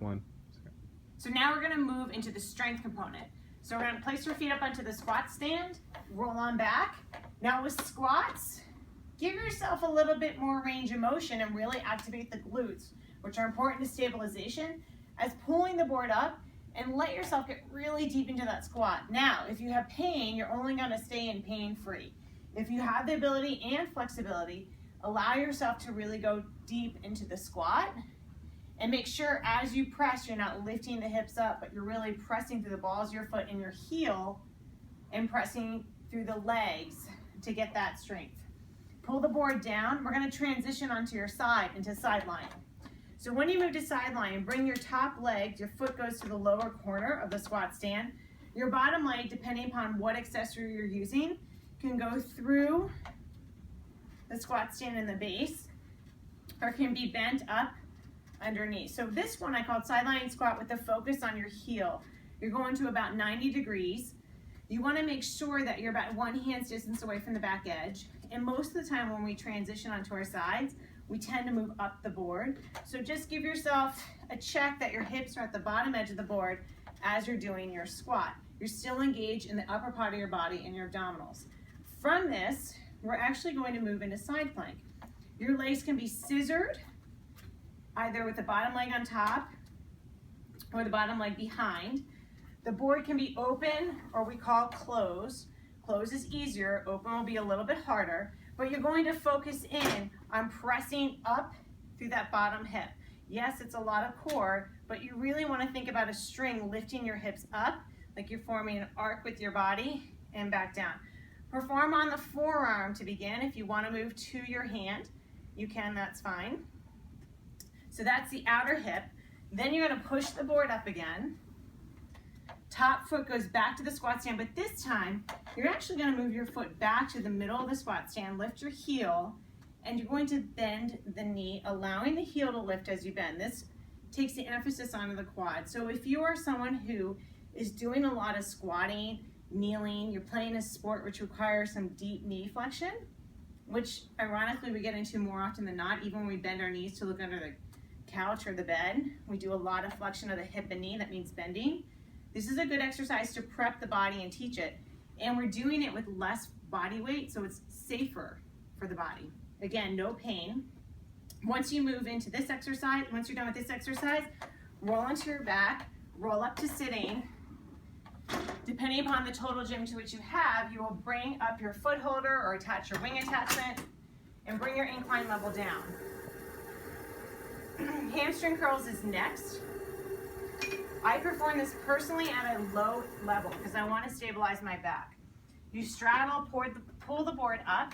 1. So now we're gonna move into the strength component. So we're gonna place your feet up onto the squat stand, roll on back. Now with squats, give yourself a little bit more range of motion and really activate the glutes, which are important to stabilization, as pulling the board up and let yourself get really deep into that squat. Now, if you have pain, you're only gonna stay in pain-free. If you have the ability and flexibility, allow yourself to really go deep into the squat. And make sure as you press, you're not lifting the hips up, but you're really pressing through the balls of your foot and your heel and pressing through the legs to get that strength. Pull the board down. We're going to transition onto your side into side lying. So when you move to side lying, bring your top leg, your foot goes to the lower corner of the squat stand. Your bottom leg, depending upon what accessory you're using, can go through the squat stand in the base or can be bent up underneath. So this one I called side lying squat with the focus on your heel. You're going to about 90 degrees. You want to make sure that you're about 1 hand's distance away from the back edge. And most of the time when we transition onto our sides, we tend to move up the board. So just give yourself a check that your hips are at the bottom edge of the board as you're doing your squat. You're still engaged in the upper part of your body and your abdominals. From this, we're actually going to move into side plank. Your legs can be scissored, either with the bottom leg on top or the bottom leg behind. The board can be open or we call close. Close is easier, open will be a little bit harder, but you're going to focus in on pressing up through that bottom hip. Yes, it's a lot of core, but you really want to think about a string lifting your hips up, like you're forming an arc with your body, and back down. Perform on the forearm to begin. If you want to move to your hand, you can, that's fine. So that's the outer hip. Then you're going to push the board up again. Top foot goes back to the squat stand, but this time you're actually going to move your foot back to the middle of the squat stand, lift your heel, and you're going to bend the knee, allowing the heel to lift as you bend. This takes the emphasis onto the quad. So if you are someone who is doing a lot of squatting, kneeling, you're playing a sport which requires some deep knee flexion, which ironically we get into more often than not, even when we bend our knees to look under the couch or the bed, we do a lot of flexion of the hip and knee. That means bending. This is a good exercise to prep the body and teach it. And we're doing it with less body weight, so it's safer for the body. Again, no pain. Once you move into this exercise, once you're done with this exercise, roll onto your back, roll up to sitting. Depending upon the total gym to which you have, you will bring up your foot holder or attach your wing attachment and bring your incline level down. Hamstring curls is next. I perform this personally at a low level because I want to stabilize my back. You straddle, pull the board up,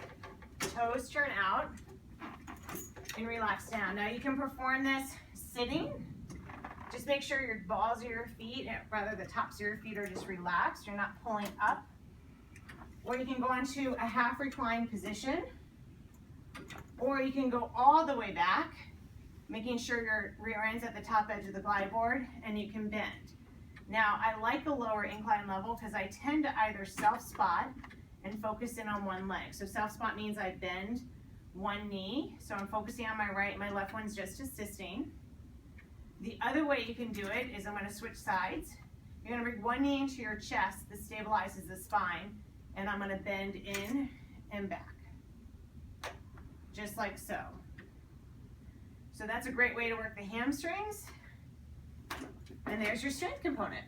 toes turn out, and relax down. Now you can perform this sitting. Just make sure your balls of your feet, rather the tops of your feet, are just relaxed. You're not pulling up. Or you can go into a half reclined position. Or you can go all the way back, making sure your rear end's at the top edge of the glide board, and you can bend. Now, I like a lower incline level because I tend to either self-spot and focus in on one leg. So self-spot means I bend one knee, so I'm focusing on my right, my left one's just assisting. The other way you can do it is I'm going to switch sides. You're going to bring one knee into your chest. This stabilizes the spine, and I'm going to bend in and back, just like so. So that's a great way to work the hamstrings. And there's your strength component.